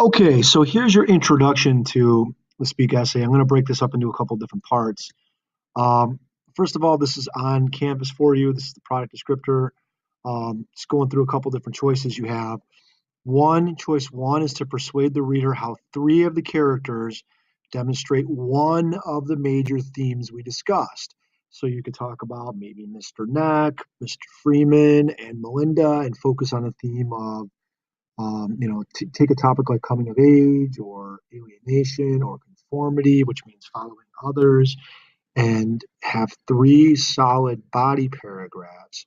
Okay, so here's your introduction to the Speak essay. I'm going to break this up into a couple different parts. Um, First of all, this is on Canvas for you. This is the product descriptor. Just going through a couple different choices you have. Choice one is to persuade the reader how three of the characters demonstrate one of the major themes we discussed. So you could talk about maybe Mr. Neck, Mr. Freeman, and Melinda, and focus on the theme of take a topic like coming of age or alienation or conformity, which means following others, and have three solid body paragraphs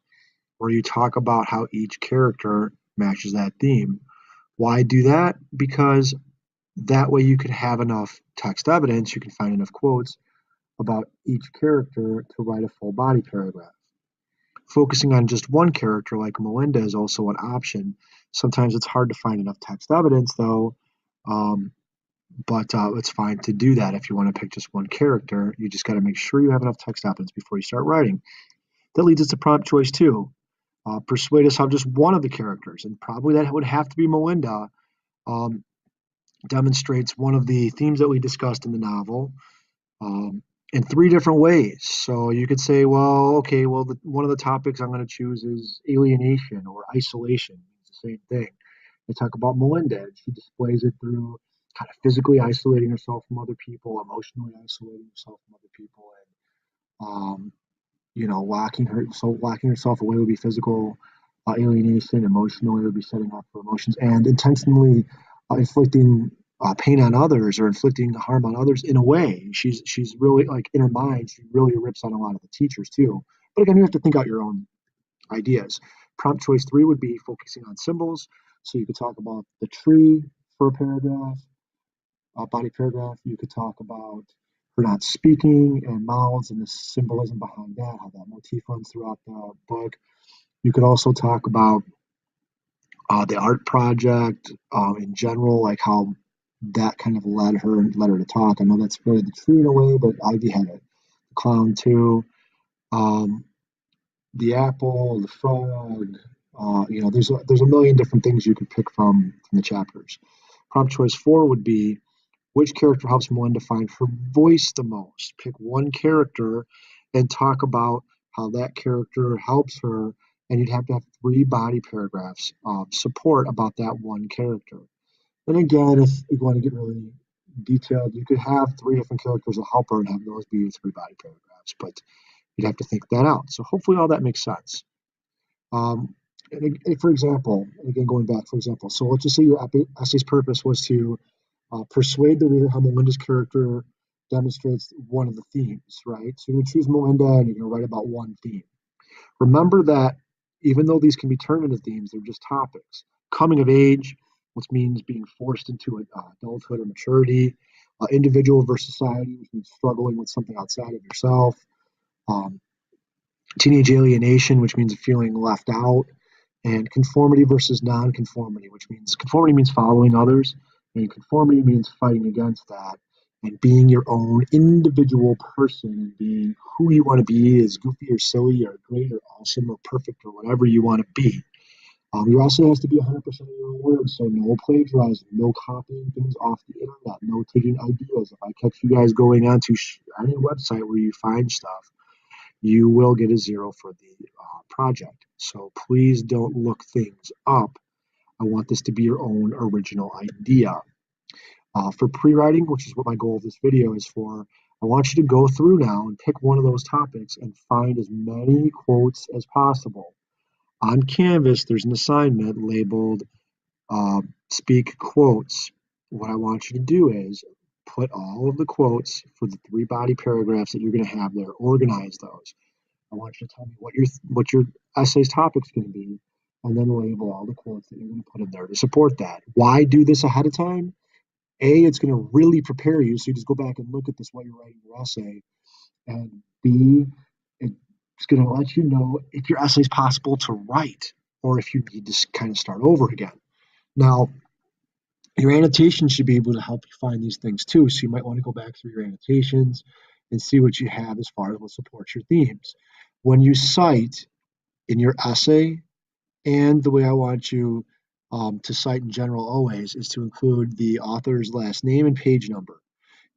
where you talk about how each character matches that theme. Why do that? Because that way you can have enough text evidence, you can find enough quotes about each character to write a full body paragraph. Focusing on just one character like Melinda is also an option. Sometimes it's hard to find enough text evidence, though, um, but it's fine to do that if you want to pick just one character. You just got to make sure you have enough text evidence before you start writing. That leads us to prompt choice two. Persuade us how just one of the characters, and probably that would have to be Melinda, um, demonstrates one of the themes that we discussed in the novel. In three different ways. So you could say, well, okay, well, one of the topics I'm going to choose is alienation or isolation. It's the same thing. They talk about Melinda. She displays it through kind of physically isolating herself from other people, emotionally isolating herself from other people, and locking herself away would be physical alienation. Emotionally would be setting up for emotions, and intentionally inflicting pain on others or inflicting harm on others in a way. She's really like in her mind, she really rips on a lot of the teachers too. But again, you have to think out your own ideas. Prompt choice three would be focusing on symbols. So you could talk about the tree for a paragraph, body paragraph. You could talk about her not speaking and mouths and the symbolism behind that, how that motif runs throughout the book. You could also talk about the art project in general, like how that kind of led her to talk. I know that's really the tree in a way, but Ivy had a clown too. Um, the apple, the frog. There's a million different things you could pick from the chapters. Prompt choice four would be which character helps Melinda find her voice the most. Pick one character and talk about how that character helps her, and you'd have to have three body paragraphs of support about that one character. And again, if you want to get really detailed, you could have three different characters that help her and have those be your three body paragraphs, but you'd have to think that out. So hopefully all that makes sense. For example, again, going back, for example, so let's just say your essay's purpose was to persuade the reader how Melinda's character demonstrates one of the themes, right? So you choose Melinda and you're going to write about one theme. Remember that even though these can be turned into themes, they're just topics. Coming of age, which means being forced into adulthood or maturity. Individual versus society, which means struggling with something outside of yourself. Um, Teenage alienation, which means feeling left out. And conformity versus non-conformity, which means conformity means following others, and conformity means fighting against that and being your own individual person and being who you want to be, as goofy or silly or great or awesome or perfect or whatever you want to be. Your essay has to be 100% of your own words, so no plagiarizing, no copying things off the internet, no taking ideas. If I catch you guys going onto any website where you find stuff, you will get a zero for the project. So please don't look things up. I want this to be your own original idea. For pre-writing, which is what my goal of this video is for, I want you to go through now and pick one of those topics and find as many quotes as possible. On Canvas, there's an assignment labeled Speak Quotes. What I want you to do is put all of the quotes for the three body paragraphs that you're going to have there, organize those. I want you to tell me what your essay's topic's going to be, and then label all the quotes that you're going to put in there to support that. Why do this ahead of time? A, it's going to really prepare you, so you just go back and look at this while you're writing your essay. And B, it's going to let you know if your essay is possible to write, or if you need to kind of start over again. Now, your annotations should be able to help you find these things too. So you might want to go back through your annotations and see what you have as far as what supports your themes. When you cite in your essay, and the way I want you to cite in general always is to include the author's last name and page number.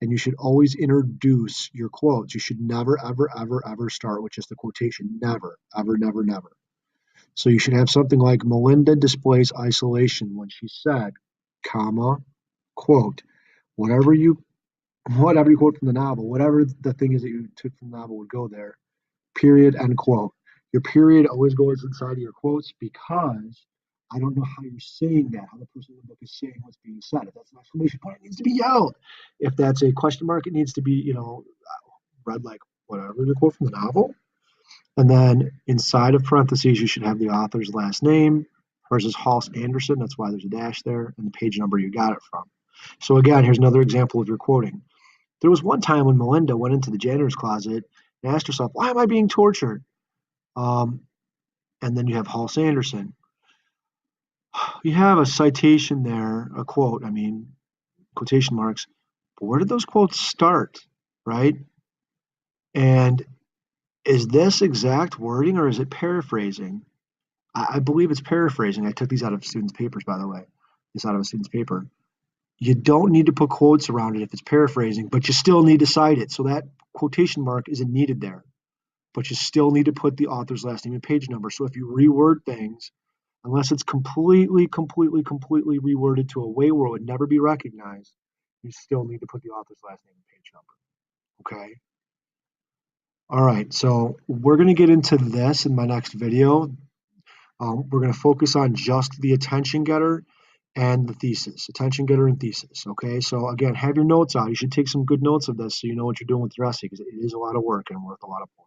And you should always introduce your quotes. You should never, ever, ever, ever start with just a quotation. Never, ever, never, never. So you should have something like Melinda displays isolation when she said, comma, quote, whatever you quote from the novel, whatever the thing is that you took from the novel would go there, period, end quote. Your period always goes inside of your quotes because I don't know how you're saying that, how the person in the book is saying what's being said. If that's an exclamation point, it needs to be yelled. If that's a question mark, it needs to be, read like whatever the quote from the novel. And then inside of parentheses, you should have the author's last name. Hers is Halse Anderson. That's why there's a dash there, and the page number you got it from. So again, here's another example of your quoting. There was one time when Melinda went into the janitor's closet and asked herself, why am I being tortured? And then you have Halse Anderson. You have a citation there, a quote, quotation marks. But where did those quotes start, right? And is this exact wording or is it paraphrasing? I believe it's paraphrasing. I took these out of students' papers, by the way. This out of a student's paper. You don't need to put quotes around it if it's paraphrasing, but you still need to cite it. So that quotation mark isn't needed there. But you still need to put the author's last name and page number. So if you reword things, unless it's completely reworded to a way where it would never be recognized, you still need to put the author's last name and page number. Okay? All right, so we're going to get into this in my next video. We're going to focus on just the attention getter and the thesis, attention getter and thesis. Okay, so again, have your notes out. You should take some good notes of this so you know what you're doing with your essay because it is a lot of work and worth a lot of points.